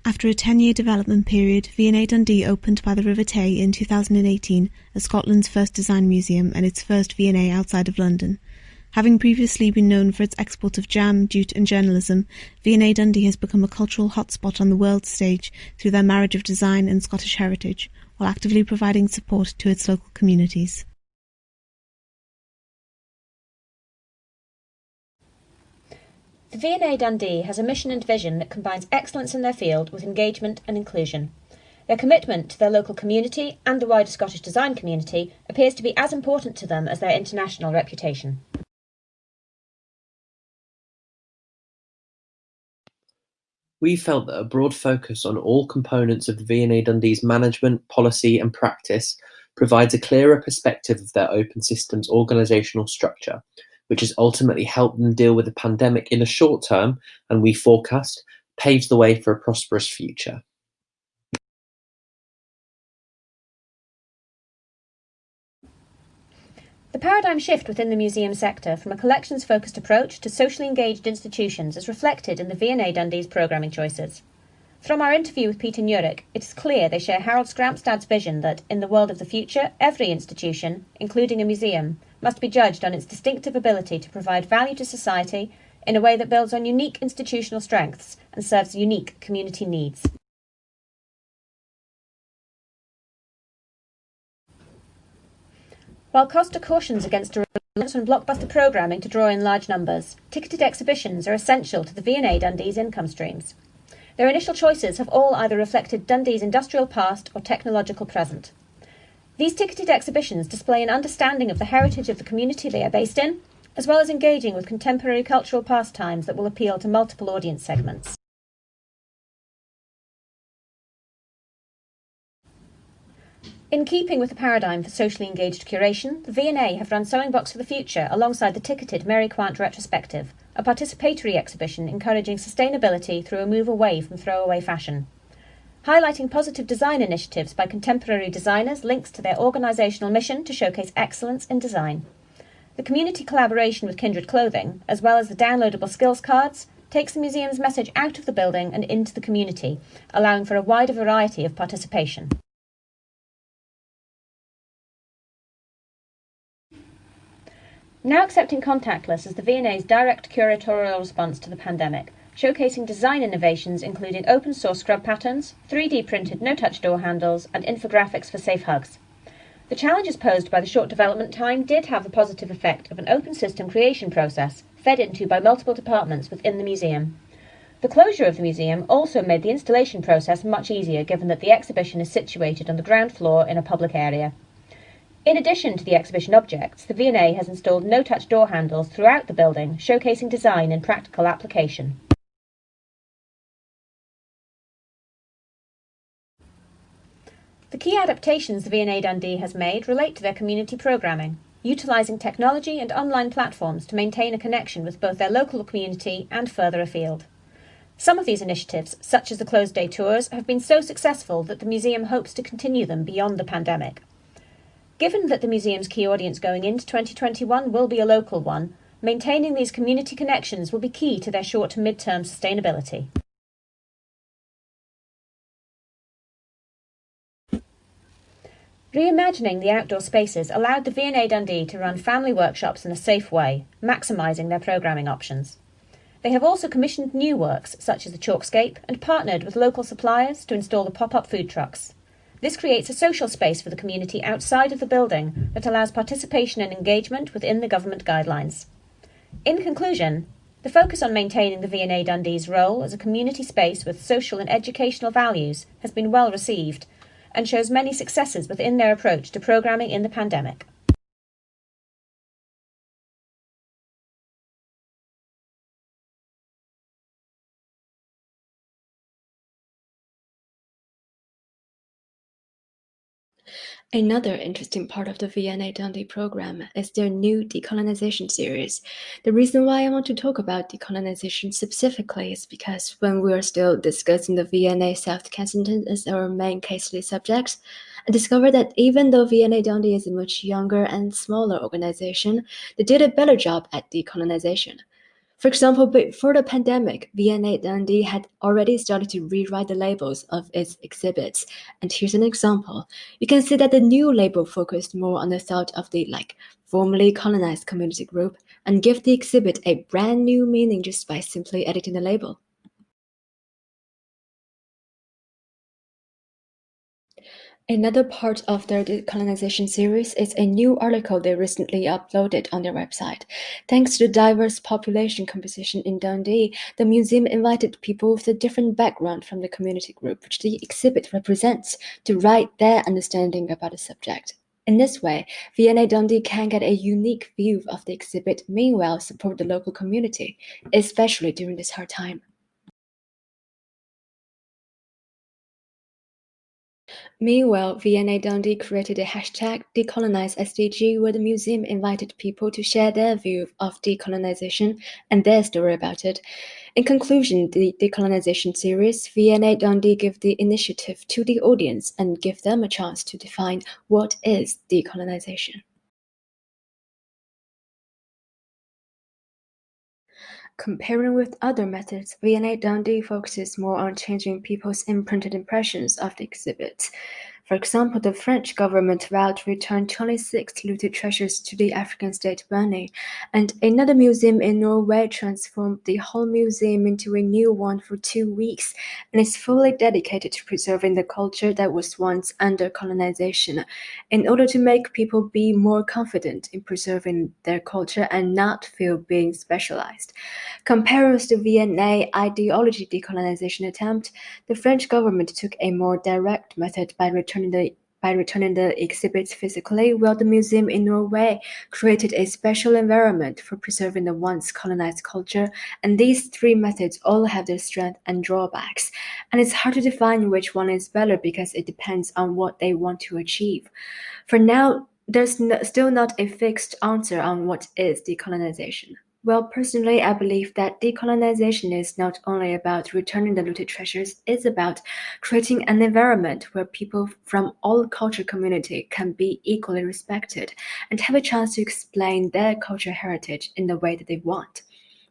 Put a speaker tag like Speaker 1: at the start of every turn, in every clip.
Speaker 1: After a 10-year development period, V&A Dundee opened by the River Tay in 2018 as Scotland's first design museum and its first V&A outside of London. Having previously been known for its export of jam, jute and journalism, V&A Dundee has become a cultural hotspot on the world stage through their marriage of design and Scottish heritage, while actively providing support to its local communities.
Speaker 2: The V&A Dundee has a mission and vision that combines excellence in their field with engagement and inclusion. Their commitment to their local community and the wider Scottish design community appears to be as important to them as their international reputation.
Speaker 3: We felt that a broad focus on all components of the V&A Dundee's management, policy and practice provides a clearer perspective of their open systems organisational structure, which has ultimately helped them deal with the pandemic in the short term and, we forecast, paves the way for a prosperous future.
Speaker 2: The paradigm shift within the museum sector from a collections-focused approach to socially engaged institutions is reflected in the V&A Dundee's programming choices. From our interview with Peter Nurek, it is clear they share Harold Skramstad's vision that, in the world of the future, every institution, including a museum, must be judged on its distinctive ability to provide value to society in a way that builds on unique institutional strengths and serves unique community needs. While Costa cautions against a reliance on blockbuster programming to draw in large numbers, ticketed exhibitions are essential to the V&A Dundee's income streams. Their initial choices have all either reflected Dundee's industrial past or technological present. These ticketed exhibitions display an understanding of the heritage of the community they are based in, as well as engaging with contemporary cultural pastimes that will appeal to multiple audience segments. In keeping with the paradigm for socially engaged curation, the V&A have run Sewing Box for the Future alongside the ticketed Mary Quant Retrospective, a participatory exhibition encouraging sustainability through a move away from throwaway fashion. Highlighting positive design initiatives by contemporary designers links to their organisational mission to showcase excellence in design. The community collaboration with Kindred Clothing, as well as the downloadable skills cards, takes the museum's message out of the building and into the community, allowing for a wider variety of participation. Now Accepting Contactless is the V&A's direct curatorial response to the pandemic, showcasing design innovations including open-source scrub patterns, 3D printed no-touch door handles, and infographics for safe hugs. The challenges posed by the short development time did have the positive effect of an open system creation process, fed into by multiple departments within the museum. The closure of the museum also made the installation process much easier, given that the exhibition is situated on the ground floor in a public area. In addition to the exhibition objects, the V&A has installed no-touch door handles throughout the building, showcasing design and practical application. The key adaptations the V&A Dundee has made relate to their community programming, utilising technology and online platforms to maintain a connection with both their local community and further afield. Some of these initiatives, such as the closed day tours, have been so successful that the museum hopes to continue them beyond the pandemic. Given that the museum's key audience going into 2021 will be a local one, maintaining these community connections will be key to their short to mid-term sustainability. Reimagining the outdoor spaces allowed the V&A Dundee to run family workshops in a safe way, maximising their programming options. They have also commissioned new works, such as the Chalkscape, and partnered with local suppliers to install the pop-up food trucks. This creates a social space for the community outside of the building that allows participation and engagement within the government guidelines. In conclusion, the focus on maintaining the V&A Dundee's role as a community space with social and educational values has been well received and shows many successes within their approach to programming in the pandemic.
Speaker 4: Another interesting part of the V&A Dundee program is their new Decolonization Series. The reason why I want to talk about decolonization specifically is because when we were still discussing the V&A South Kensington as our main case study subject, I discovered that even though V&A Dundee is a much younger and smaller organization, they did a better job at decolonization. For example, before the pandemic, V&A Dundee had already started to rewrite the labels of its exhibits. And here's an example. You can see that the new label focused more on the thought of the formerly colonized community group and give the exhibit a brand new meaning just by simply editing the label. Another part of their Decolonization series is a new article they recently uploaded on their website. Thanks to the diverse population composition in Dundee, the museum invited people with a different background from the community group which the exhibit represents to write their understanding about the subject. In this way, V&A Dundee can get a unique view of the exhibit, meanwhile support the local community, especially during this hard time. Meanwhile, V&A Dundee created a hashtag #DecolonizedSDG where the museum invited people to share their view of decolonization and their story about it. In conclusion, the Decolonization series, V&A Dundee give the initiative to the audience and give them a chance to define what is decolonization. Comparing with other methods, V&A Dundee focuses more on changing people's imprinted impressions of the exhibit. For example, the French government vowed to return 26 looted treasures to the African state Benin, and another museum in Norway transformed the whole museum into a new one for 2 weeks and is fully dedicated to preserving the culture that was once under colonization, in order to make people be more confident in preserving their culture and not feel being specialized. Compared with the V&A ideology decolonization attempt, the French government took a more direct method by returning the exhibits physically, while the museum in Norway created a special environment for preserving the once colonized culture. And these three methods all have their strengths and drawbacks. And it's hard to define which one is better because it depends on what they want to achieve. For now, there's still not a fixed answer on what is decolonization. Well, personally, I believe that decolonization is not only about returning the looted treasures, it's about creating an environment where people from all culture community can be equally respected and have a chance to explain their cultural heritage in the way that they want.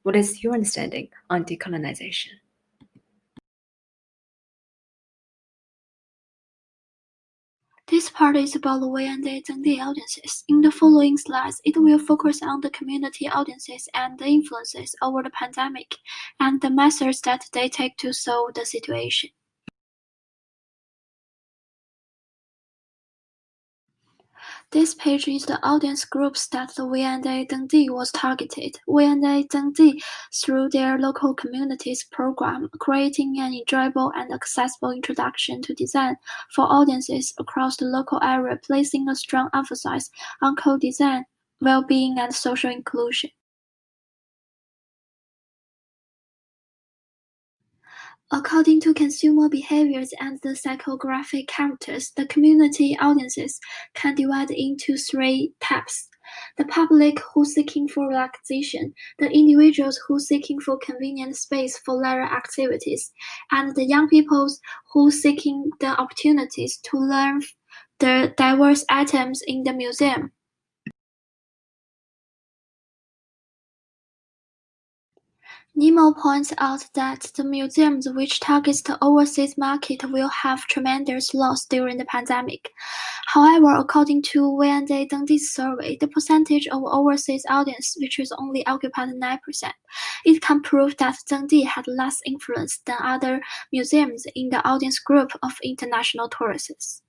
Speaker 4: What is your understanding on decolonization?
Speaker 5: This part is about the V&A Dundee audiences. In the following slides, it will focus on the community audiences and the influences over the pandemic, and the methods that they take to solve the situation. This page is the audience groups that the V&A Dundee was targeted. V&A Dundee, through their local communities program, creating an enjoyable and accessible introduction to design for audiences across the local area, placing a strong emphasis on co-design, well-being, and social inclusion. According to consumer behaviors and the psychographic characters, the community audiences can divide into three types: the public who seeking for relaxation, the individuals who seeking for convenient space for leisure activities, and the young people who seeking the opportunities to learn the diverse items in the museum. Nemo points out that the museums which targets the overseas market will have tremendous loss during the pandemic. However, according to V&A Dundee's survey, the percentage of overseas audience which is only occupied 9%. It can prove that Dundee had less influence than other museums in the audience group of international tourists.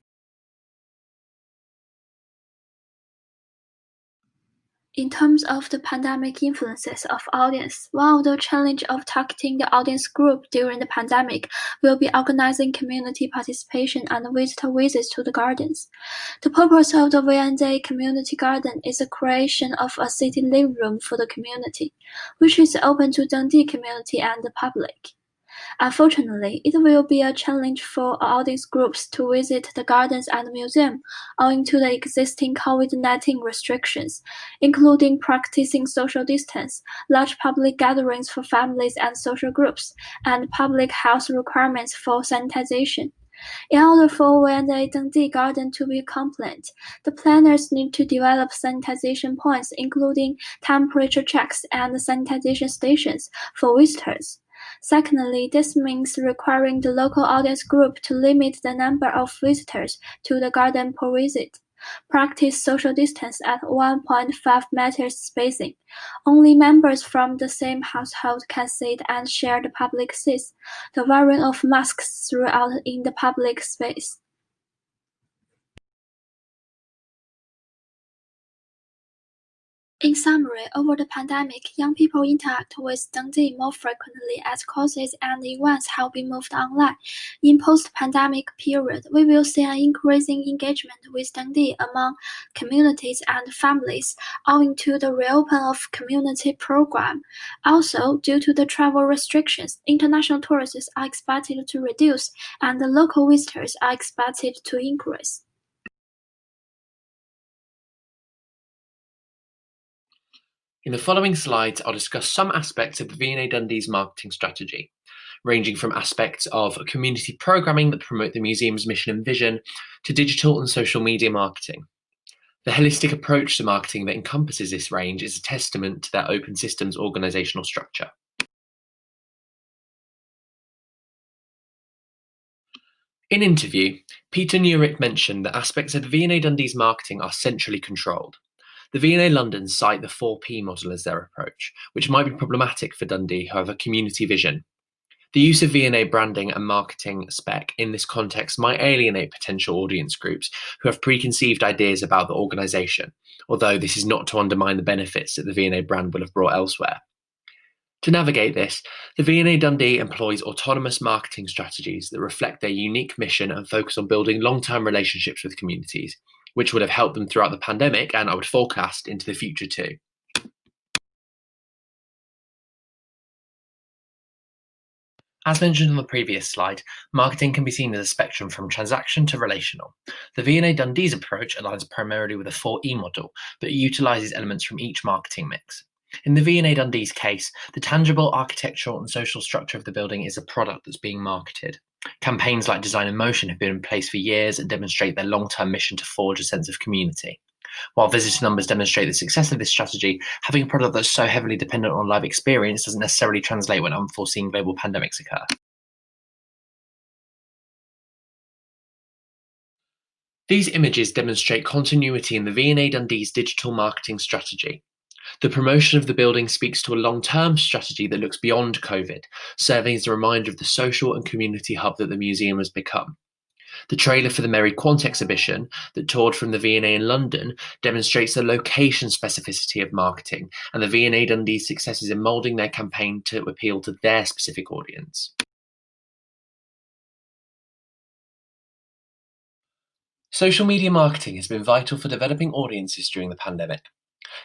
Speaker 5: In terms of the pandemic influences of audience, one of the challenges of targeting the audience group during the pandemic will be organizing community participation and visitor visits to the gardens. The purpose of the V&A Community Garden is the creation of a city living room for the community, which is open to Dundee community and the public. Unfortunately, it will be a challenge for audience groups to visit the gardens and museum owing to the existing COVID-19 restrictions, including practicing social distance, large public gatherings for families and social groups, and public health requirements for sanitization. In order for V&A Dundee Garden to be complete, the planners need to develop sanitization points, including temperature checks and sanitization stations for visitors. Secondly, this means requiring the local audience group to limit the number of visitors to the garden per visit. Practice social distance at 1.5 meters spacing. Only members from the same household can sit and share the public seats. The wearing of masks throughout in the public space. In summary, over the pandemic, young people interact with Dundee more frequently as courses and events have been moved online. In post-pandemic period, we will see an increasing engagement with Dundee among communities and families owing to the reopen of community program. Also, due to the travel restrictions, international tourists are expected to reduce and the local visitors are expected to increase.
Speaker 3: In the following slides, I'll discuss some aspects of the V&A Dundee's marketing strategy, ranging from aspects of community programming that promote the museum's mission and vision to digital and social media marketing. The holistic approach to marketing that encompasses this range is a testament to their open systems organizational structure. In interview, Peter Neurick mentioned that aspects of V&A Dundee's marketing are centrally controlled. The V&A London cite the 4P model as their approach, which might be problematic for Dundee who have a community vision. The use of V&A branding and marketing spec in this context might alienate potential audience groups who have preconceived ideas about the organisation, although this is not to undermine the benefits that the V&A brand will have brought elsewhere. To navigate this, the V&A Dundee employs autonomous marketing strategies that reflect their unique mission and focus on building long-term relationships with communities, which would have helped them throughout the pandemic and I would forecast into the future too. As mentioned on the previous slide, marketing can be seen as a spectrum from transaction to relational. The V&A Dundee's approach aligns primarily with a 4E model, but utilises elements from each marketing mix. In the V&A Dundee's case, the tangible architectural and social structure of the building is a product that's being marketed. Campaigns like Design in Motion have been in place for years and demonstrate their long-term mission to forge a sense of community. While visitor numbers demonstrate the success of this strategy, having a product that's so heavily dependent on live experience doesn't necessarily translate when unforeseen global pandemics occur. These images demonstrate continuity in the V&A Dundee's digital marketing strategy. The promotion of the building speaks to a long-term strategy that looks beyond COVID, serving as a reminder of the social and community hub that the museum has become. The trailer for the Merry Quant exhibition that toured from the V&A in London demonstrates the location specificity of marketing and the V&A Dundee's successes in moulding their campaign to appeal to their specific audience. Social media marketing has been vital for developing audiences during the pandemic.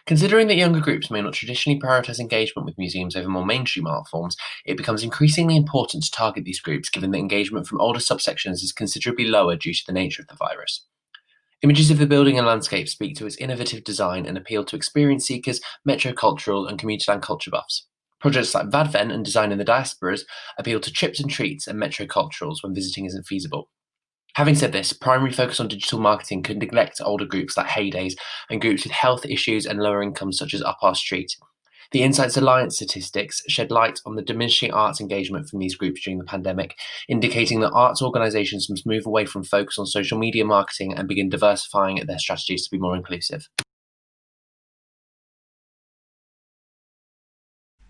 Speaker 3: Considering that younger groups may not traditionally prioritise engagement with museums over more mainstream art forms, it becomes increasingly important to target these groups given that engagement from older subsections is considerably lower due to the nature of the virus. Images of the building and landscape speak to its innovative design and appeal to experience seekers, metrocultural and commuterland culture buffs. Projects like Vadven and Design in the Diasporas appeal to trips and treats and metroculturals when visiting isn't feasible. Having said this, primary focus on digital marketing could neglect older groups like Heydays and groups with health issues and lower incomes such as Up Our Street. The Insights Alliance statistics shed light on the diminishing arts engagement from these groups during the pandemic, indicating that arts organisations must move away from focus on social media marketing and begin diversifying their strategies to be more inclusive.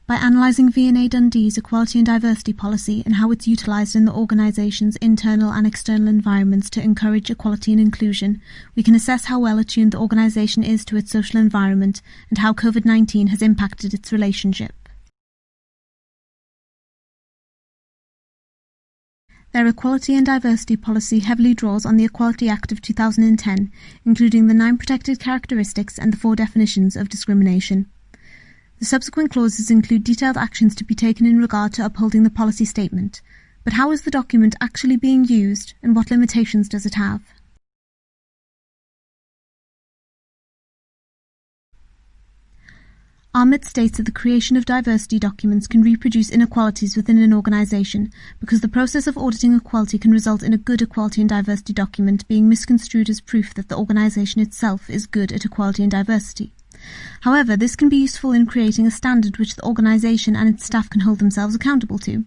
Speaker 1: By analysing V&A Dundee's equality and diversity policy and how it's utilised in the organisation's internal and external environments to encourage equality and inclusion, we can assess how well attuned the organisation is to its social environment and how COVID-19 has impacted its relationship. Their equality and diversity policy heavily draws on the Equality Act of 2010, including the 9 protected characteristics and the 4 definitions of discrimination. The subsequent clauses include detailed actions to be taken in regard to upholding the policy statement. But how is the document actually being used, and what limitations does it have? Ahmed states that the creation of diversity documents can reproduce inequalities within an organisation because the process of auditing equality can result in a good equality and diversity document being misconstrued as proof that the organisation itself is good at equality and diversity. However, this can be useful in creating a standard which the organisation and its staff can hold themselves accountable to.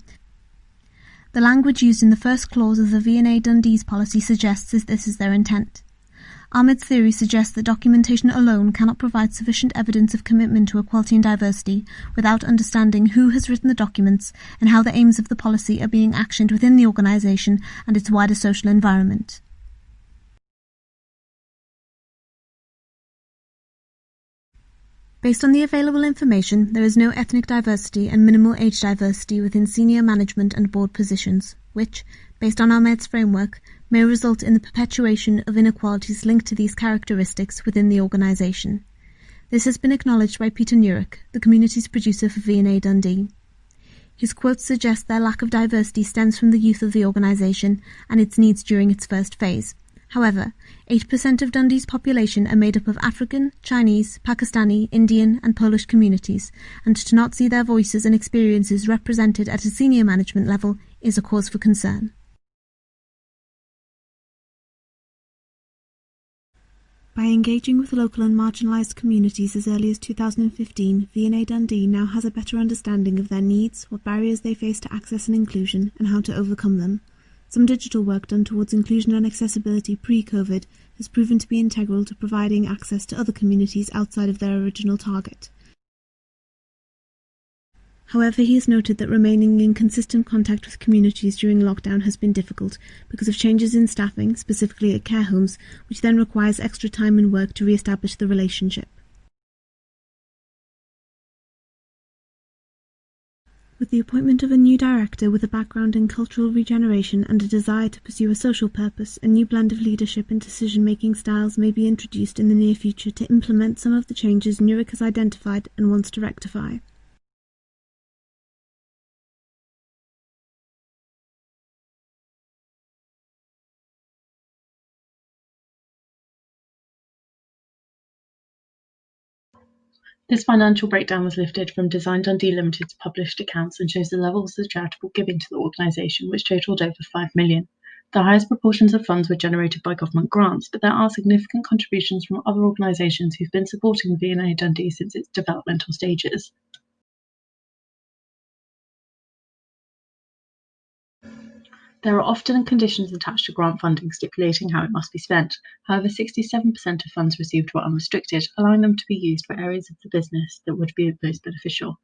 Speaker 1: The language used in the first clause of the V&A Dundee's policy suggests that this is their intent. Ahmed's theory suggests that documentation alone cannot provide sufficient evidence of commitment to equality and diversity without understanding who has written the documents and how the aims of the policy are being actioned within the organisation and its wider social environment. Based on the available information, there is no ethnic diversity and minimal age diversity within senior management and board positions, which, based on Ahmed's framework, may result in the perpetuation of inequalities linked to these characteristics within the organisation. This has been acknowledged by Peter Nurek, the communities producer for V&A Dundee. His quotes suggest their lack of diversity stems from the youth of the organisation and its needs during its first phase. However, 8% of Dundee's population are made up of African, Chinese, Pakistani, Indian and Polish communities, and to not see their voices and experiences represented at a senior management level is a cause for concern. By engaging with local and marginalised communities as early as 2015, V&A Dundee now has a better understanding of their needs, what barriers they face to access and inclusion, and how to overcome them. Some digital work done towards inclusion and accessibility pre-COVID has proven to be integral to providing access to other communities outside of their original target. However, he has noted that remaining in consistent contact with communities during lockdown has been difficult because of changes in staffing, specifically at care homes, which then requires extra time and work to re-establish the relationship. With the appointment of a new director with a background in cultural regeneration and a desire to pursue a social purpose, a new blend of leadership and decision-making styles may be introduced in the near future to implement some of the changes Nurek has identified and wants to rectify.
Speaker 6: This financial breakdown was lifted from Design Dundee Limited's published accounts and shows the levels of charitable giving to the organisation, which totalled over $5 million. The highest proportions of funds were generated by government grants, but there are significant contributions from other organisations who've been supporting V&A Dundee since its developmental stages. There are often conditions attached to grant funding stipulating how it must be spent. However, 67% of funds received were unrestricted, allowing them to be used for areas of the business that would be most beneficial.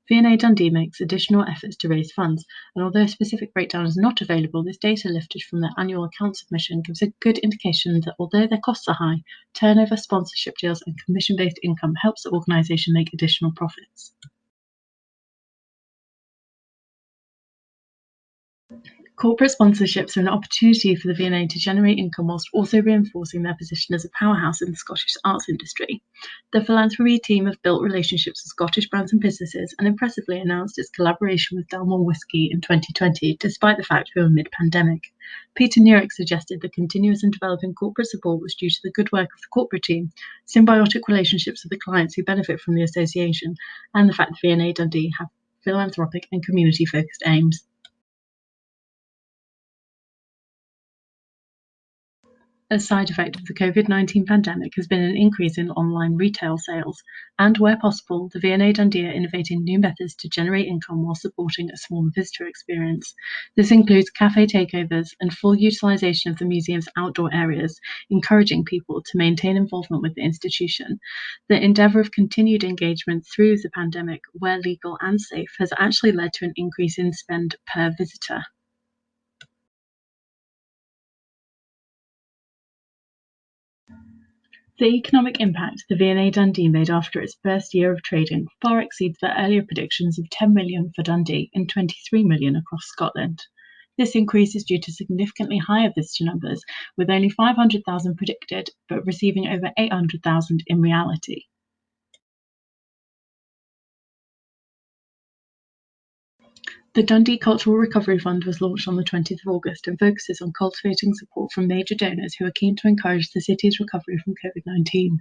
Speaker 6: V&A Dundee makes additional efforts to raise funds, and although a specific breakdown is not available, this data lifted from their annual account submission gives a good indication that although their costs are high, turnover, sponsorship deals and commission-based income helps the organisation make additional profits. Corporate sponsorships are an opportunity for the V&A to generate income whilst also reinforcing their position as a powerhouse in the Scottish arts industry. The philanthropy team have built relationships with Scottish brands and businesses and impressively announced its collaboration with Dalmore Whisky in 2020, despite the fact we were mid-pandemic. Peter Nurek suggested the continuous and developing corporate support was due to the good work of the corporate team, symbiotic relationships with the clients who benefit from the association, and the fact that V&A Dundee have philanthropic and community-focused aims. A side effect of the COVID-19 pandemic has been an increase in online retail sales, and where possible, the V&A Dundee are innovating new methods to generate income while supporting a smaller visitor experience. This includes cafe takeovers and full utilisation of the museum's outdoor areas, encouraging people to maintain involvement with the institution. The endeavour of continued engagement through the pandemic, where legal and safe, has actually led to an increase in spend per visitor. The economic impact the V&A Dundee made after its first year of trading far exceeds their earlier predictions of $10 million for Dundee and $23 million across Scotland. This increase is due to significantly higher visitor numbers, with only 500,000 predicted, but receiving over 800,000 in reality. The Dundee Cultural Recovery Fund was launched on the 20th of August and focuses on cultivating support from major donors who are keen to encourage the city's recovery from COVID-19.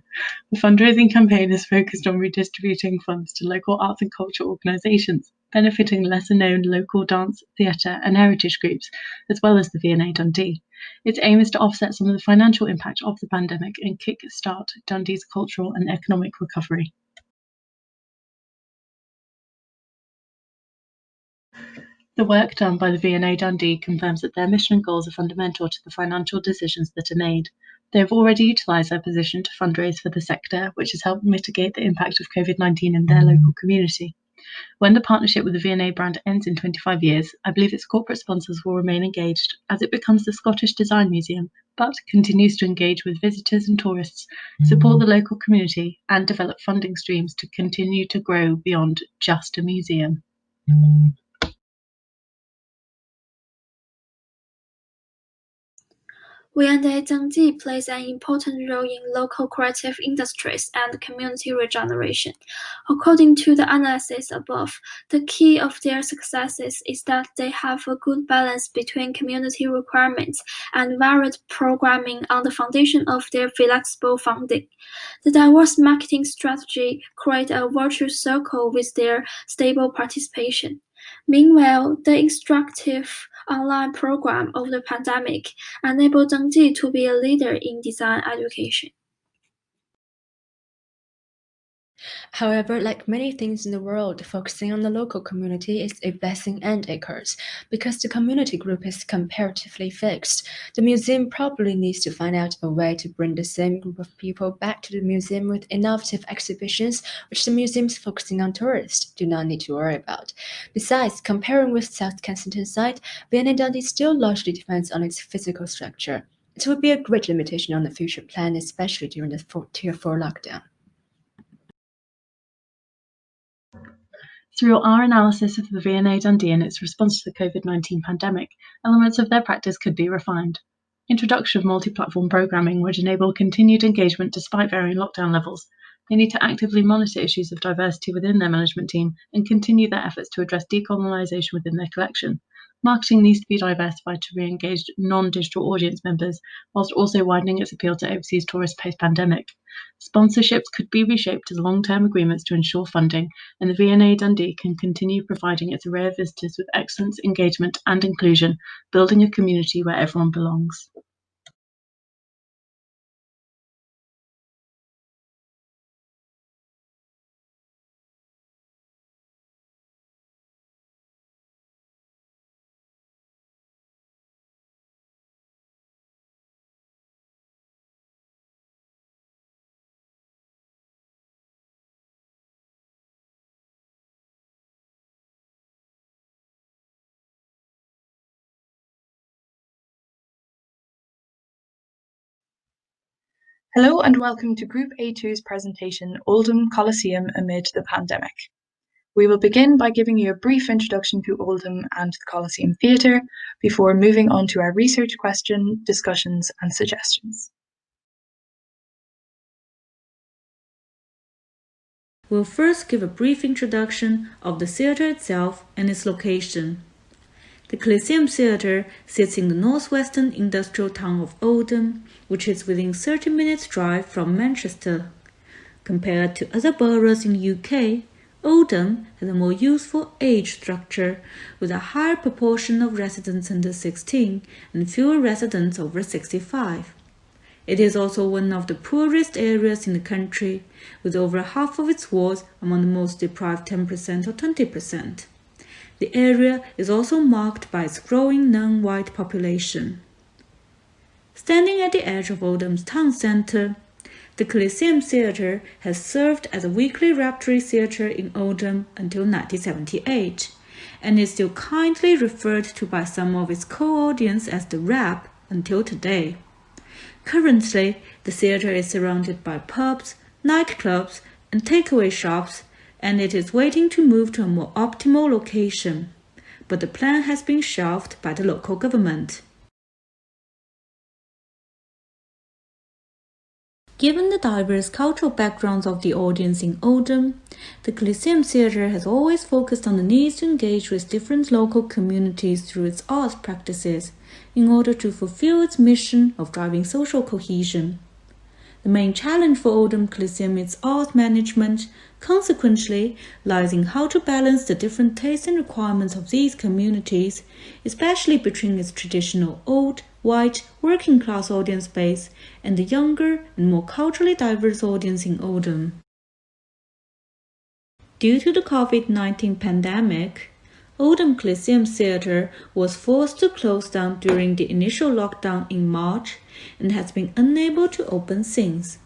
Speaker 6: The fundraising campaign is focused on redistributing funds to local arts and culture organisations, benefiting lesser-known local dance, theatre and heritage groups, as well as the V&A Dundee. Its aim is to offset some of the financial impact of the pandemic and kick-start Dundee's cultural and economic recovery. The work done by the V&A Dundee confirms that their mission and goals are fundamental to the financial decisions that are made. They have already utilised their position to fundraise for the sector, which has helped mitigate the impact of COVID-19 in their local community. When the partnership with the V&A brand ends in 25 years, I believe its corporate sponsors will remain engaged as it becomes the Scottish Design Museum, but continues to engage with visitors and tourists, support the local community, and develop funding streams to continue to grow beyond just a museum.
Speaker 5: V&A Dundee plays an important role in local creative industries and community regeneration. According to the analysis above, the key of their successes is that they have a good balance between community requirements and varied programming on the foundation of their flexible funding. The diverse marketing strategy creates a virtuous circle with their stable participation. Meanwhile, the instructive online program of the pandemic enabled Dundee to be a leader in design education.
Speaker 4: However, like many things in the world, focusing on the local community is a blessing and a curse. Because the community group is comparatively fixed, the museum probably needs to find out a way to bring the same group of people back to the museum with innovative exhibitions, which the museums focusing on tourists do not need to worry about. Besides, comparing with South Kensington site, V&A Dundee still largely depends on its physical structure. It would be a great limitation on the future plan, especially during the Tier 4 lockdown.
Speaker 6: Through our analysis of the V&A Dundee and its response to the COVID-19 pandemic, elements of their practice could be refined. Introduction of multi-platform programming would enable continued engagement despite varying lockdown levels. They need to actively monitor issues of diversity within their management team and continue their efforts to address decolonization within their collection. Marketing needs to be diversified to re-engage non-digital audience members, whilst also widening its appeal to overseas tourists post-pandemic. Sponsorships could be reshaped as long-term agreements to ensure funding, and the V&A Dundee can continue providing its array of visitors with excellence, engagement and inclusion, building a community where everyone belongs.
Speaker 7: Hello and welcome to Group A2's presentation, Oldham Coliseum Amid the Pandemic. We will begin by giving you a brief introduction to Oldham and the Coliseum Theatre before moving on to our research question, discussions and suggestions.
Speaker 8: We'll first give a brief introduction of the theatre itself and its location. The Coliseum Theatre sits in the northwestern industrial town of Oldham, which is within 30 minutes drive from Manchester. Compared to other boroughs in the UK, Oldham has a more youthful age structure, with a higher proportion of residents under 16 and fewer residents over 65. It is also one of the poorest areas in the country, with over half of its wards among the most deprived 10% or 20%. The area is also marked by its growing non-white population. Standing at the edge of Oldham's town centre, the Coliseum Theatre has served as a weekly repertory theatre in Oldham until 1978, and is still kindly referred to by some of its co-audience as the Rap until today. Currently, the theatre is surrounded by pubs, nightclubs, and takeaway shops, and it is waiting to move to a more optimal location, but the plan has been shelved by the local government. Given the diverse cultural backgrounds of the audience in Oldham, The Coliseum Theatre has always focused on the need to engage with different local communities through its arts practices in order to fulfill its mission of driving social cohesion. The main challenge for Oldham Coliseum is art management, consequently lies in how to balance the different tastes and requirements of these communities, especially between its traditional old, white, working-class audience base and the younger and more culturally diverse audience in Oldham. Due to the COVID-19 pandemic, Oldham Coliseum Theatre was forced to close down during the initial lockdown in March and has been unable to open since.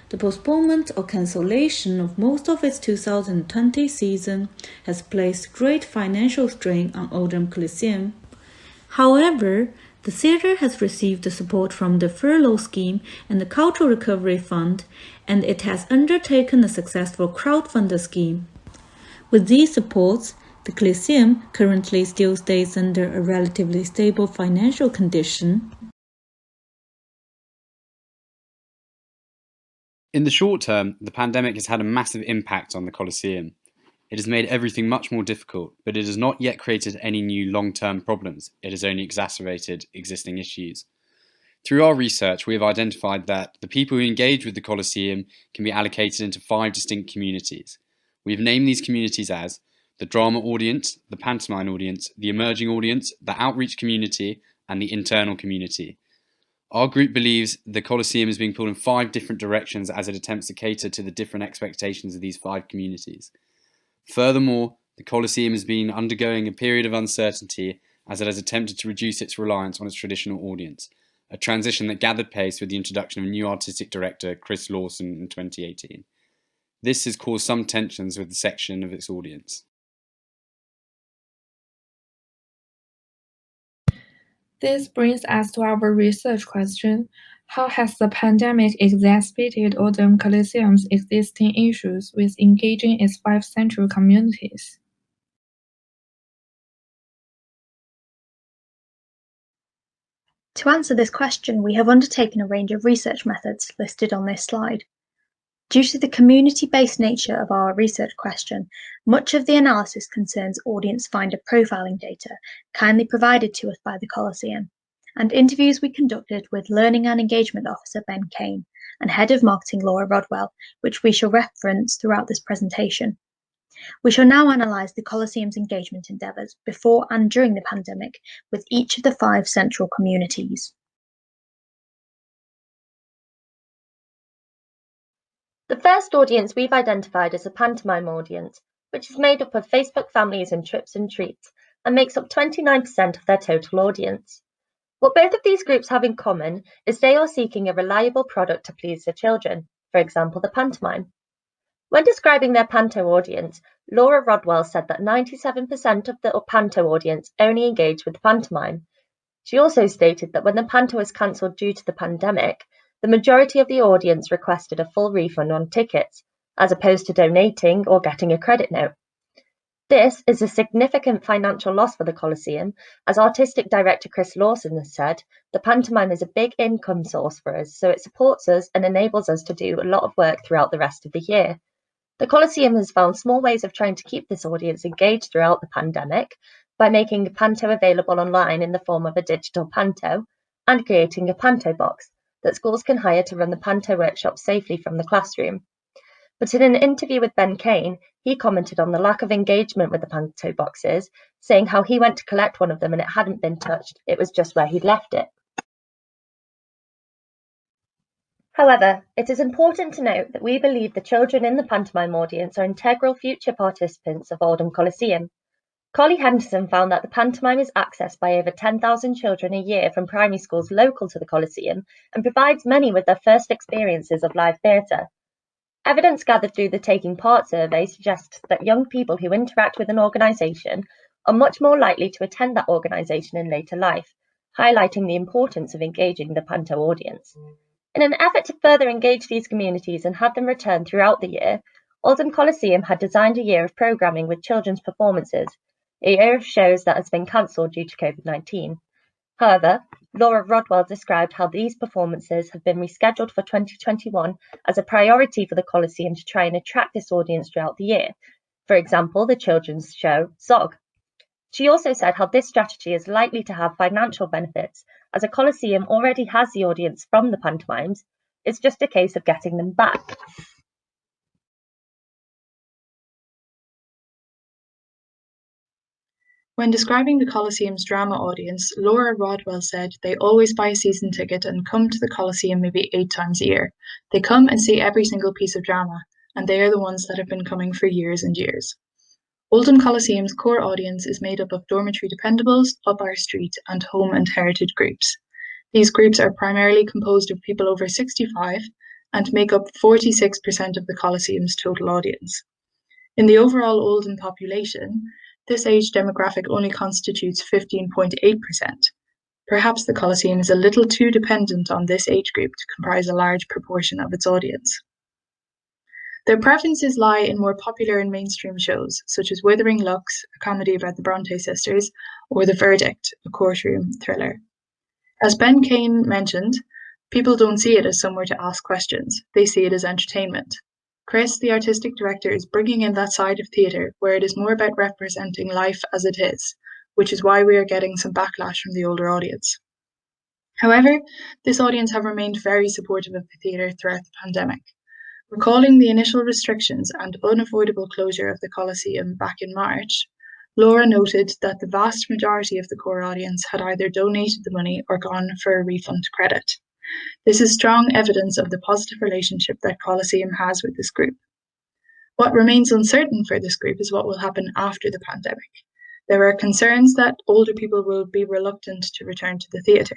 Speaker 8: The postponement or cancellation of most of its 2020 season has placed great financial strain on Oldham Coliseum. However, the theatre has received the support from the furlough scheme and the Cultural Recovery Fund, and it has undertaken a successful crowdfunder scheme. With these supports, the Coliseum currently still stays under a relatively stable financial condition.
Speaker 9: In the short term, the pandemic has had a massive impact on the Coliseum. It has made everything much more difficult, but it has not yet created any new long-term problems. It has only exacerbated existing issues. Through our research, we have identified that the people who engage with the Coliseum can be allocated into 5 distinct communities. We have named these communities as the drama audience, the pantomime audience, the emerging audience, the outreach community, and the internal community. Our group believes the Coliseum is being pulled in 5 different directions as it attempts to cater to the different expectations of these 5 communities. Furthermore, the Coliseum has been undergoing a period of uncertainty as it has attempted to reduce its reliance on its traditional audience, a transition that gathered pace with the introduction of new artistic director Chris Lawson in 2018. This has caused some tensions with the section of its audience.
Speaker 10: This brings us to our research question. How has the pandemic exacerbated Oldham Coliseum's existing issues with engaging its 5 central communities?
Speaker 11: To answer this question, we have undertaken a range of research methods listed on this slide. Due to the community-based nature of our research question, much of the analysis concerns audience finder profiling data kindly provided to us by the Coliseum, and interviews we conducted with Learning and Engagement Officer Ben Kane and Head of Marketing Laura Rodwell, which we shall reference throughout this presentation. We shall now analyse the Coliseum's engagement endeavours before and during the pandemic with each of the 5 central communities.
Speaker 2: The first audience we've identified is a pantomime audience, which is made up of Facebook families and trips and treats, and makes up 29% of their total audience. What both of these groups have in common is they are seeking a reliable product to please their children, for example the pantomime. When describing their panto audience, Laura Rodwell said that 97% of the panto audience only engaged with the pantomime. She also stated that when the panto was cancelled due to the pandemic, the majority of the audience requested a full refund on tickets, as opposed to donating or getting a credit note. This is a significant financial loss for the Coliseum, as artistic director Chris Lawson has said, the pantomime is a big income source for us, so it supports us and enables us to do a lot of work throughout the rest of the year. The Coliseum has found small ways of trying to keep this audience engaged throughout the pandemic by making the panto available online in the form of a digital panto and creating a panto box that schools can hire to run the panto workshop safely from the classroom. But in an interview with Ben Kane, he commented on the lack of engagement with the panto boxes, saying how he went to collect one of them and it hadn't been touched, it was just where he'd left it. However, it is important to note that we believe the children in the pantomime audience are integral future participants of Oldham Coliseum. Collie Henderson found that the pantomime is accessed by over 10,000 children a year from primary schools local to the Coliseum and provides many with their first experiences of live theatre. Evidence gathered through the Taking Part survey suggests that young people who interact with an organisation are much more likely to attend that organisation in later life, highlighting the importance of engaging the panto audience. In an effort to further engage these communities and have them return throughout the year, Oldham Coliseum had designed a year of programming with children's performances, a year of shows that has been cancelled due to COVID-19. However,
Speaker 12: Laura Rodwell described how these performances have been rescheduled for 2021 as a priority for the Coliseum to try and attract this audience throughout the year. For example, the children's show Zog. She also said how this strategy is likely to have financial benefits, as a Coliseum already has the audience from the pantomimes. It's just a case of getting them back.
Speaker 7: When describing the Coliseum's drama audience, Laura Rodwell said they always buy a season ticket and come to the Coliseum maybe 8 times a year. They come and see every single piece of drama, and they are the ones that have been coming for years and years. Oldham Coliseum's core audience is made up of dormitory dependables, up our street, and home and heritage groups. These groups are primarily composed of people over 65 and make up 46% of the Coliseum's total audience. In the overall Oldham population, this age demographic only constitutes 15.8%. Perhaps the Coliseum is a little too dependent on this age group to comprise a large proportion of its audience. Their preferences lie in more popular and mainstream shows, such as Withering Lux, a comedy about the Bronte sisters, or The Verdict, a courtroom thriller. As Ben Kane mentioned, people don't see it as somewhere to ask questions, they see it as entertainment. Chris, the artistic director, is bringing in that side of theatre where it is more about representing life as it is, which is why we are getting some backlash from the older audience. However, this audience have remained very supportive of the theatre throughout the pandemic. Recalling the initial restrictions and unavoidable closure of the Coliseum back in March, Laura noted that the vast majority of the core audience had either donated the money or gone for a refund credit. This is strong evidence of the positive relationship that Coliseum has with this group. What remains uncertain for this group is what will happen after the pandemic. There are concerns that older people will be reluctant to return to the theatre.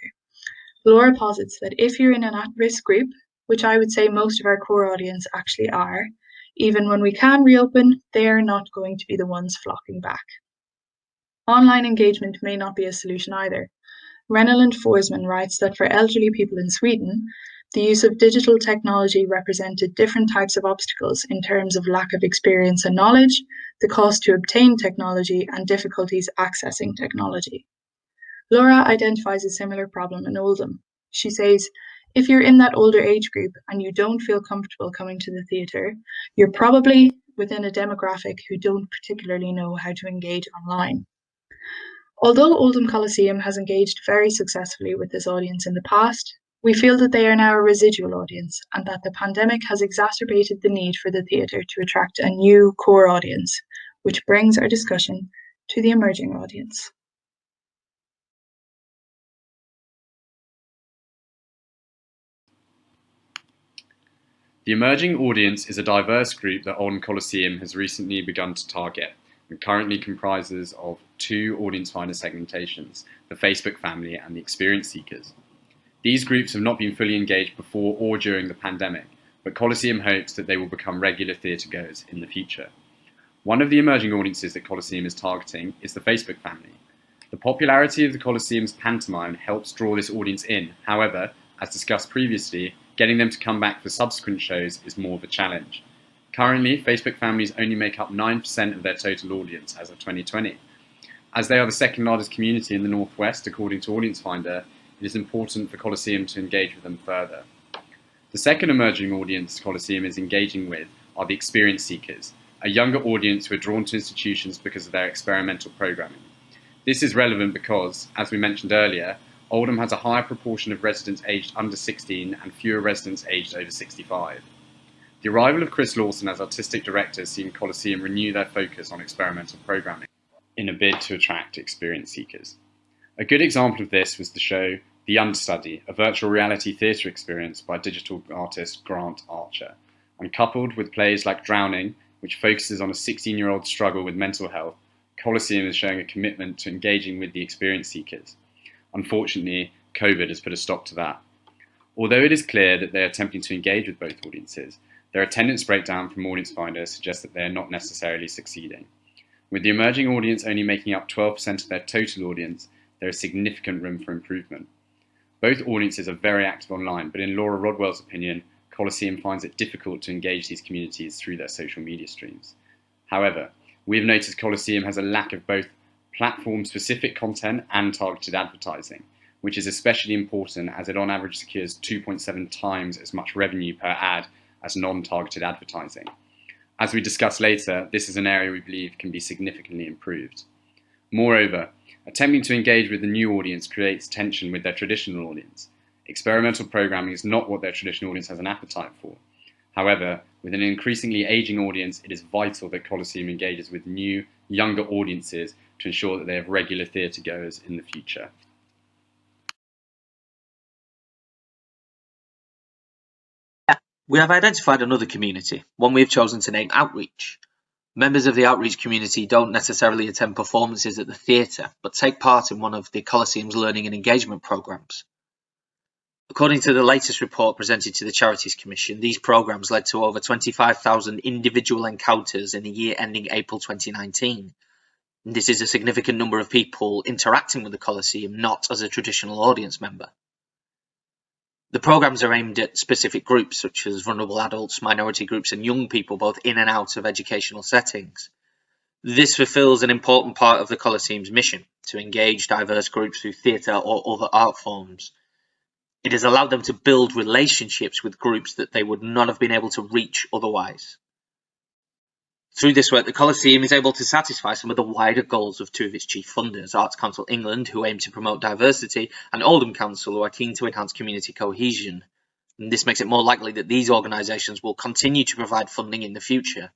Speaker 7: Laura posits that if you're in an at-risk group, which I would say most of our core audience actually are, even when we can reopen, they are not going to be the ones flocking back. Online engagement may not be a solution either. Renneland Forsman writes that for elderly people in Sweden, the use of digital technology represented different types of obstacles in terms of lack of experience and knowledge, the cost to obtain technology, and difficulties accessing technology. Laura identifies a similar problem in Oldham. She says, if you're in that older age group and you don't feel comfortable coming to the theatre, you're probably within a demographic who don't particularly know how to engage online. Although Oldham Coliseum has engaged very successfully with this audience in the past, we feel that they are now a residual audience and that the pandemic has exacerbated the need for the theatre to attract a new core audience, which brings our discussion to the emerging audience.
Speaker 9: The emerging audience is a diverse group that Oldham Coliseum has recently begun to target and currently comprises of 2 audience finder segmentations, the Facebook family and the experience seekers. These groups have not been fully engaged before or during the pandemic, but Coliseum hopes that they will become regular theatre goers in the future. One of the emerging audiences that Coliseum is targeting is the Facebook family. The popularity of the Coliseum's pantomime helps draw this audience in. However, as discussed previously, getting them to come back for subsequent shows is more of a challenge. Currently, Facebook families only make up 9% of their total audience as of 2020. As they are the second largest community in the Northwest, according to Audience Finder, it is important for Coliseum to engage with them further. The second emerging audience Coliseum is engaging with are the experience seekers, a younger audience who are drawn to institutions because of their experimental programming. This is relevant because, as we mentioned earlier, Oldham has a higher proportion of residents aged under 16 and fewer residents aged over 65. The arrival of Chris Lawson as artistic director has seen Coliseum renew their focus on experimental programming in a bid to attract experience seekers. A good example of this was the show The Understudy, a virtual reality theatre experience by digital artist Grant Archer, and coupled with plays like Drowning, which focuses on a 16-year-old's struggle with mental health, Coliseum is showing a commitment to engaging with the experience seekers. Unfortunately, COVID has put a stop to that. Although it is clear that they are attempting to engage with both audiences, their attendance breakdown from Audience Finder suggests that they are not necessarily succeeding. With the emerging audience only making up 12% of their total audience, there is significant room for improvement. Both audiences are very active online, but in Laura Rodwell's opinion, Coliseum finds it difficult to engage these communities through their social media streams. However, we have noticed Coliseum has a lack of both platform-specific content and targeted advertising, which is especially important as it on average secures 2.7 times as much revenue per ad as non-targeted advertising. As we discuss later, this is an area we believe can be significantly improved. Moreover, attempting to engage with the new audience creates tension with their traditional audience. Experimental programming is not what their traditional audience has an appetite for. However, with an increasingly aging audience, it is vital that Coliseum engages with new, younger audiences to ensure that they have regular theatre goers in the future.
Speaker 13: We have identified another community, one we have chosen to name Outreach. Members of the Outreach community don't necessarily attend performances at the theatre, but take part in one of the Coliseum's learning and engagement programmes. According to the latest report presented to the Charities Commission, these programmes led to over 25,000 individual encounters in the year ending April 2019. This is a significant number of people interacting with the Coliseum, not as a traditional audience member. The programmes are aimed at specific groups such as vulnerable adults, minority groups and young people both in and out of educational settings. This fulfills an important part of the Coliseum's mission, to engage diverse groups through theatre or other art forms. It has allowed them to build relationships with groups that they would not have been able to reach otherwise. Through this work, the Coliseum is able to satisfy some of the wider goals of two of its chief funders, Arts Council England, who aim to promote diversity, and Oldham Council, who are keen to enhance community cohesion. And this makes it more likely that these organisations will continue to provide funding in the future.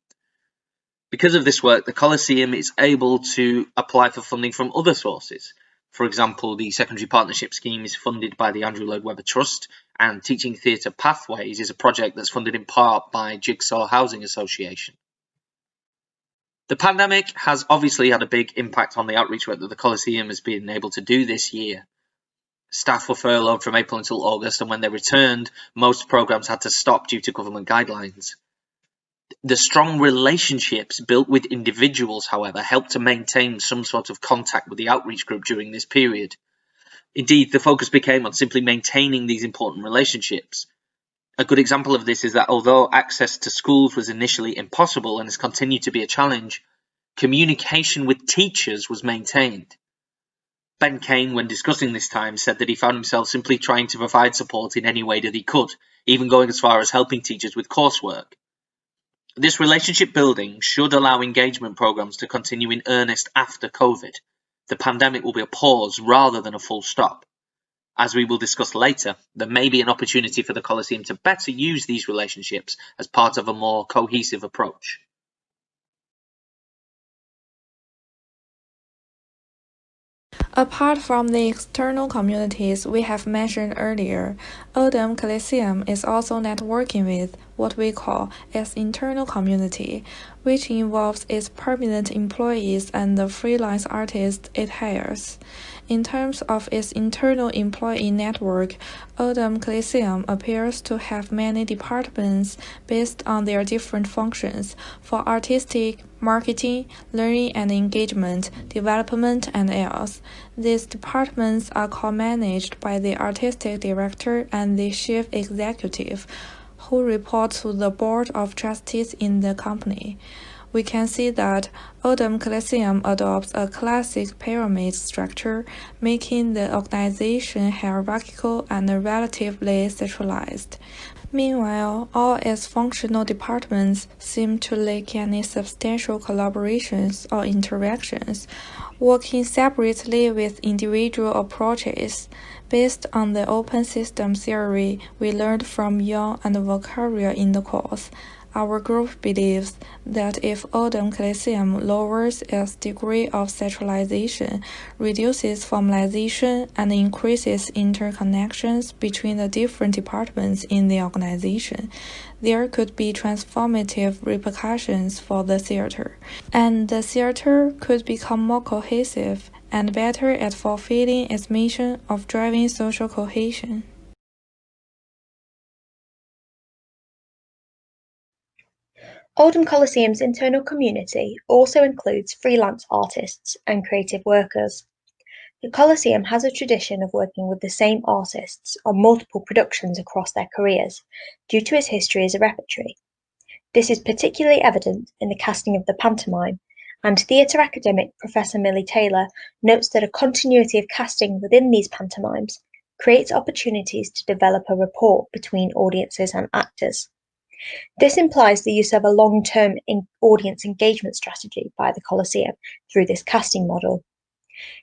Speaker 13: Because of this work, the Coliseum is able to apply for funding from other sources. For example, the Secondary Partnership Scheme is funded by the Andrew Lloyd Webber Trust, and Teaching Theatre Pathways is a project that's funded in part by Jigsaw Housing Association. The pandemic has obviously had a big impact on the outreach work that the Coliseum has been able to do this year. Staff were furloughed from April until August, and when they returned, most programmes had to stop due to government guidelines. The strong relationships built with individuals, however, helped to maintain some sort of contact with the outreach group during this period. Indeed, the focus became on simply maintaining these important relationships. A good example of this is that although access to schools was initially impossible and has continued to be a challenge, communication with teachers was maintained. Ben Kane, when discussing this time, said that he found himself simply trying to provide support in any way that he could, even going as far as helping teachers with coursework. This relationship building should allow engagement programs to continue in earnest after COVID. The pandemic will be a pause rather than a full stop. As we will discuss later, there may be an opportunity for the Coliseum to better use these relationships as part of a more cohesive approach.
Speaker 10: Apart from the external communities we have mentioned earlier, Oldham Coliseum is also networking with what we call its internal community, which involves its permanent employees and the freelance artists it hires. In terms of its internal employee network, Oldham Coliseum appears to have many departments based on their different functions for artistic, marketing, learning and engagement, development, and else. These departments are co-managed by the artistic director and the chief executive, who report to the board of trustees in the company. We can see that Oldham Coliseum adopts a classic pyramid structure, making the organization hierarchical and relatively centralized. Meanwhile, all its functional departments seem to lack any substantial collaborations or interactions, working separately with individual approaches. Based on the open system theory we learned from Young and Vaccaria in the course, our group believes that if Oldham Coliseum lowers its degree of centralization, reduces formalization, and increases interconnections between the different departments in the organization, there could be transformative repercussions for the theater, and the theater could become more cohesive and better at fulfilling its mission of driving social cohesion.
Speaker 11: Oldham Coliseum's internal community also includes freelance artists and creative workers. The Coliseum has a tradition of working with the same artists on multiple productions across their careers, due to its history as a repertory. This is particularly evident in the casting of the pantomime, and theatre academic Professor Millie Taylor notes that a continuity of casting within these pantomimes creates opportunities to develop a rapport between audiences and actors. This implies the use of a long-term audience engagement strategy by the Coliseum through this casting model.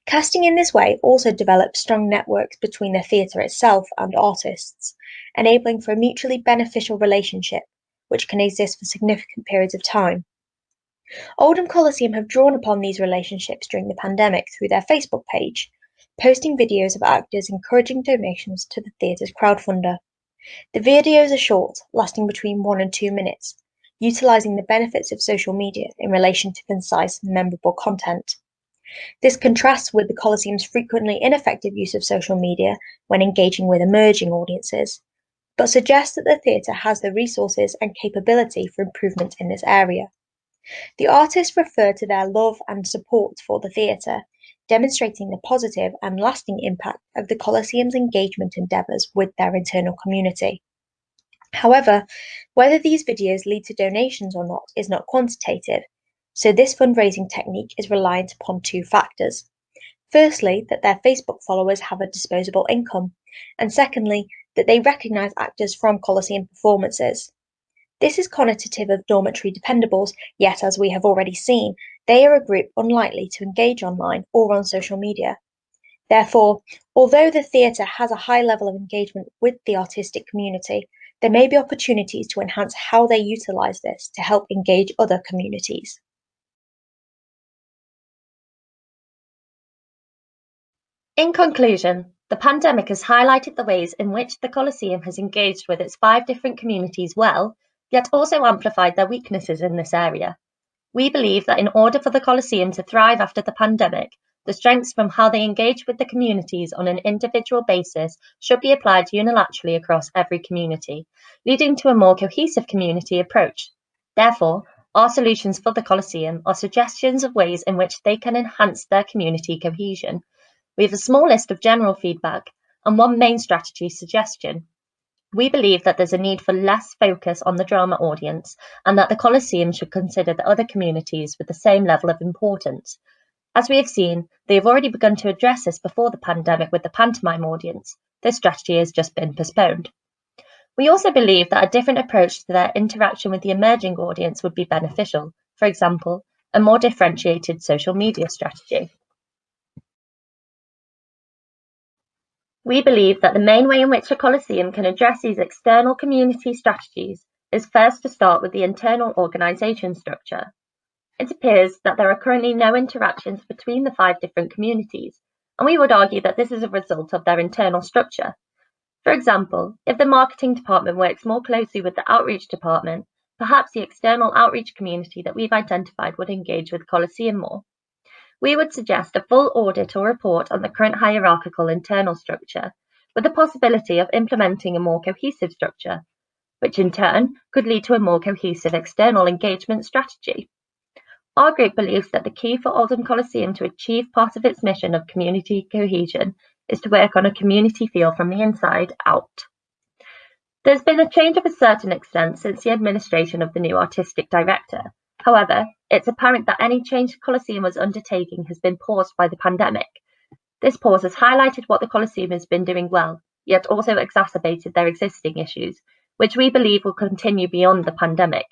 Speaker 11: Casting in this way also develops strong networks between the theatre itself and artists, enabling for a mutually beneficial relationship, which can exist for significant periods of time. Oldham Coliseum have drawn upon these relationships during the pandemic through their Facebook page, posting videos of actors encouraging donations to the theatre's crowdfunder. The videos are short, lasting between 1 and 2 minutes, utilising the benefits of social media in relation to concise and memorable content. This contrasts with the Coliseum's frequently ineffective use of social media when engaging with emerging audiences, but suggests that the theatre has the resources and capability for improvement in this area. The artists refer to their love and support for the theatre, demonstrating the positive and lasting impact of the Coliseum's engagement endeavours with their internal community. However, whether these videos lead to donations or not is not quantitative, so this fundraising technique is reliant upon 2 factors. Firstly, that their Facebook followers have a disposable income, and secondly, that they recognise actors from Coliseum performances. This is connotative of dormitory dependables, yet as we have already seen, they are a group unlikely to engage online or on social media. Therefore, although the theatre has a high level of engagement with the artistic community, there may be opportunities to enhance how they utilise this to help engage other communities.
Speaker 12: In conclusion, the pandemic has highlighted the ways in which the Coliseum has engaged with its 5 different communities well, yet also amplified their weaknesses in this area. We believe that in order for the Coliseum to thrive after the pandemic, the strengths from how they engage with the communities on an individual basis should be applied unilaterally across every community, leading to a more cohesive community approach. Therefore, our solutions for the Coliseum are suggestions of ways in which they can enhance their community cohesion. We have a small list of general feedback and one main strategy suggestion. We believe that there's a need for less focus on the drama audience and that the Coliseum should consider the other communities with the same level of importance. As we have seen, they have already begun to address this before the pandemic with the pantomime audience. This strategy has just been postponed. We also believe that a different approach to their interaction with the emerging audience would be beneficial. For example, a more differentiated social media strategy. We believe that the main way in which a Coliseum can address these external community strategies is first to start with the internal organisation structure. It appears that there are currently no interactions between the 5 different communities, and we would argue that this is a result of their internal structure. For example, if the marketing department works more closely with the outreach department, perhaps the external outreach community that we've identified would engage with Coliseum more. We would suggest a full audit or report on the current hierarchical internal structure, with the possibility of implementing a more cohesive structure, which in turn could lead to a more cohesive external engagement strategy. Our group believes that the key for Oldham Coliseum to achieve part of its mission of community cohesion is to work on a community feel from the inside out. There's been a change of a certain extent since the administration of the new artistic director. However, it's apparent that any change the Coliseum was undertaking has been paused by the pandemic. This pause has highlighted what the Coliseum has been doing well, yet also exacerbated their existing issues, which we believe will continue beyond the pandemic.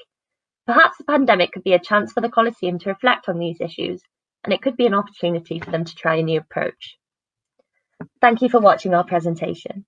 Speaker 12: Perhaps the pandemic could be a chance for the Coliseum to reflect on these issues, and it could be an opportunity for them to try a new approach. Thank you for watching our presentation.